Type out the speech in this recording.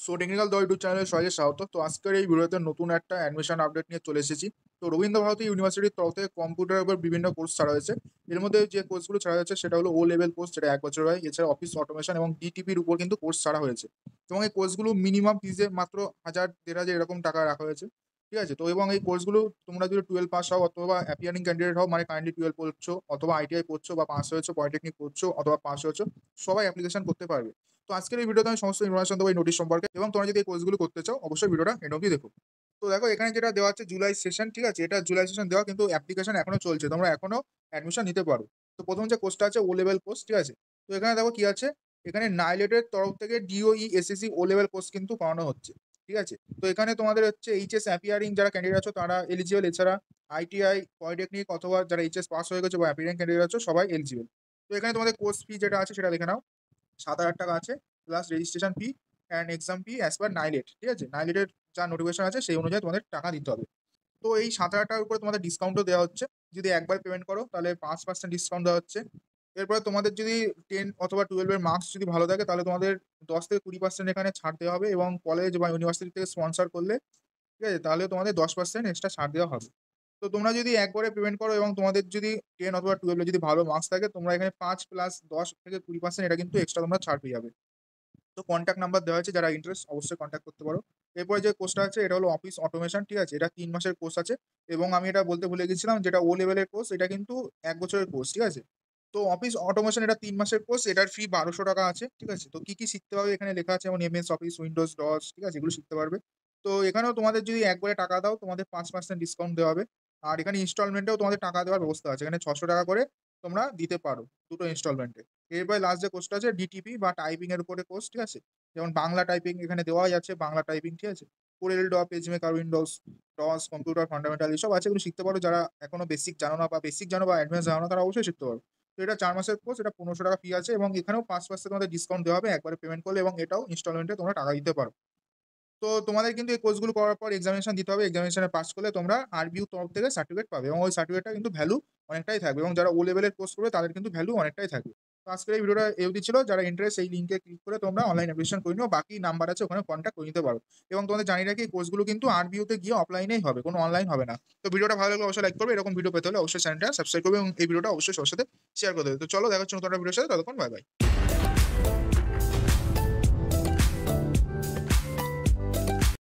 Technical the YouTube চ্যানেলে সবাইকে স্বাগত। তো আজকের এই ভিডিওতে নতুন একটা অ্যাডমিশন আপডেট নিয়ে চলে এসেছি। তো রবীন্দ্রভারতী ইউনিভার্সিটির তরফ থেকে কম্পিউটারের উপর বিভিন্ন কোর্স ছাড়া হয়েছে। এর মধ্যে যে কোর্সগুলো ছাড়া হয়েছে সেটা হলো ও লেভেল কোর্স, যেটা ১ বছর হয়। এছাড়া অফিস অটোমেশন এবং ডিটিপির উপর কিন্তু কোর্স ছাড়া হয়েছে। এবং এই কোর্সগুলো মিনিমাম ফিজে মাত্র ১,০০০, ১,৫০০ এরকম টাকা রাখা হয়েছে। ঠিক আছে? তো এবং এই কোর্সগুলো তোমরা যদি 12 পাস হও অথবা অ্যাপিয়ারিং ক্যান্ডিডেট হও, মানে কারেন্টলি 12 পড়ছো অথবা আইটিআই পড়ছো বা পাস হয়েছো, পলিটেকনিক পড়ছো অথবা পাস হয়েছো, সবাই অ্যাপ্লিকেশন করতে পারবে। তো আজকের এই ভিডিওতে আমি সমস্ত ইনফরমেশন দেবো এই নোটিশ সম্পর্কে, এবং তোমরা যদি এই কোর্সগুলো করতে চাও অবশ্যই ভিডিওটা এন্ড অবধি দেখো। তো দেখো এখানে যেটা দেওয়া আছে জুলাই সেশন, ঠিক আছে? এটা জুলাই সেশন দেওয়া, কিন্তু অ্যাপ্লিকেশন এখনো চলছে, তোমরা এখনো অ্যাডমিশন নিতে পারো। তো প্রথম যে কোর্সটা আছে ও লেভেল কোর্স, ঠিক আছে? তো এখানে দেখো কি আছে, এখানে নাইলেটের তরফ থেকে ডিওই এসএসসি ও লেভেল কোর্স কিন্তু করানো হচ্ছে। ঠিক আছে? তো এখানে তোমাদের হচ্ছে এইচএস অ্যাপিয়ারিং যারা ক্যান্ডিডেট আছো তারা এলিজিবল, এছাড়া আইটিআই, পলিটেকনিক অথবা যারা এইচএস পাস হয়ে গেছে বা অ্যাপিয়ারিং ক্যান্ডিডেট আছো সবাই এলিজিবল। তো এখানে তোমাদের কোর্স ফি যেটা আছে সেটা দেখে নাও। ৭,০০০ আছে, plus registration fee and exam fee as per NIELIT. ঠিক আছে? নাইলেটের যা নোটিফিকেশন আছে সেই অনুযায়ী তোমাদের টাকা দিতে হবে। তো এই ৭,০০০ উপরে তোমাদের ডিসকাউন্টও দেওয়া হচ্ছে। যদি একবার পেমেন্ট করো তাহলে ৫% ডিসকাউন্ট দেওয়া হচ্ছে। এরপরে তোমাদের যদি 10 অথবা 12 এর মার্কস যদি ভালো থাকে তাহলে তোমাদের ১০ থেকে ২০% এখানে ছাড় দেওয়া হবে, এবং কলেজ বা ইউনিভার্সিটি থেকে স্পন্সর করলে, ঠিক আছে, তাহলে তোমাদের ১০% এক্সট্রা ছাড় দেওয়া হবে। তো তোমরা যদি একবারে পেমেন্ট করো এবং তোমাদের যদি 10 অথবা 12 এ যদি ভালো মার্কস থাকে, তোমরা এখানে ৫ প্লাস ১০ থেকে ২০% এটা কিন্তু এক্সট্রা তোমরা ছাড় পেয়ে যাবে। তো কনট্যাক্ট নাম্বার দেওয়া আছে, যারা ইন্টারেস্ট অবশ্যই কনট্যাক্ট করতে পারো। এরপরে যে কোর্সটা আছে এটা হলো অফিস অটোমেশন, ঠিক আছে? এটা ৩ মাসের কোর্স আছে, এবং আমি এটা বলতে ভুলে গেছিলাম, যেটা ও লেভেলের কোর্স এটা কিন্তু ১ বছরের কোর্স, ঠিক আছে? তো অফিস অটোমেশন এটা ৩ মাসের কোর্স, এটার ফি ৳১,২০০ আছে, ঠিক আছে? তো কি শিখতে হবে এখানে লেখা আছে, যেমন এমএস অফিস, উইন্ডোজ, ডস, ঠিক আছে? এগুলো শিখতে পারবে। তো এখানেও তোমাদের যদি একবারে টাকা দাও তোমাদের ৫% ডিসকাউন্ট দেওয়া হবে। আর এখানে ইনস্টলমেন্টেও তোমাদের টাকা দেওয়ার ব্যবস্থা আছে। এখানে ৳৬০০ করে তোমরা দিতে পারো ২ টো ইনস্টলমেন্টে। এরপরে লাস্ট যে কোর্সটা আছে ডিটিপি বা টাইপিং এর উপরে কোর্স, ঠিক আছে? যেমন বাংলা টাইপিং এখানে দেওয়াই আছে, বাংলা টাইপিং, ঠিক আছে? CorelDRAW, PageMaker, Windows, DOS, computer fundamental এসব আছে, এগুলো শিখতে পারো। যারা এখনো বেসিক জানো না বা বেসিক জানো বা অ্যাডভান্স জানো না তারা অবশ্যই শিখতে পারো। তো এটা ৪ মাসের কোর্স, এটা ৳১৫০০ ফি আছে, এবং এখানেও ৫% তোমাদের ডিসকাউন্ট দেওয়া হবে একবারে পেমেন্ট করলে, এবং এটাও ইনস্টলমেন্টে তোমরা টাকা দিতে পারো। তো তোমাদের কিন্তু এই কোর্সগুলো করার পর এক্সামিনেশন দিতে হবে। এক্সামিনেশনে পাস করলে তোমরা আরবিউ তরফ থেকে সার্টিফিকেট পাবে, এবং ওই সার্টিফিকেটটা কিন্তু ভ্যালু অনেকটাই থাকবে, এবং যারা ও লেভেলের কোর্স করবে তাদের কিন্তু ভ্যালু অনেকটাই থাকবে। তো আজকের এই ভিডিওটা এই অবধি ছিল। যারা ইন্টারেস্ট এই লিঙ্কে ক্লিক করে তোমরা অনলাইন অ্যাডমিশন করে নিও। বাকি নাম্বার আছে ওখানে কনট্যাক্ট করে নিতে পারো। এবং তোমাদের জানিয়ে রাখি এই কোর্সগুলো কিন্তু আরবিউতে গিয়ে অফলাইনেই হবে, কোনো অনলাইন হবে না। তো ভিডিওটা ভালো লাগলে অবশ্যই লাইক করবে। এরকম ভিডিও পেতে হলে অবশ্যই চ্যানেলটা সাবস্ক্রাইব করবে এবং এই ভিডিওটা অবশ্যই সবার সাথে শেয়ার করে দেবে। তো চলো দেখা হচ্ছে নতুন একটা ভিডিওর সাথে। ততক্ষণ বাই বাই।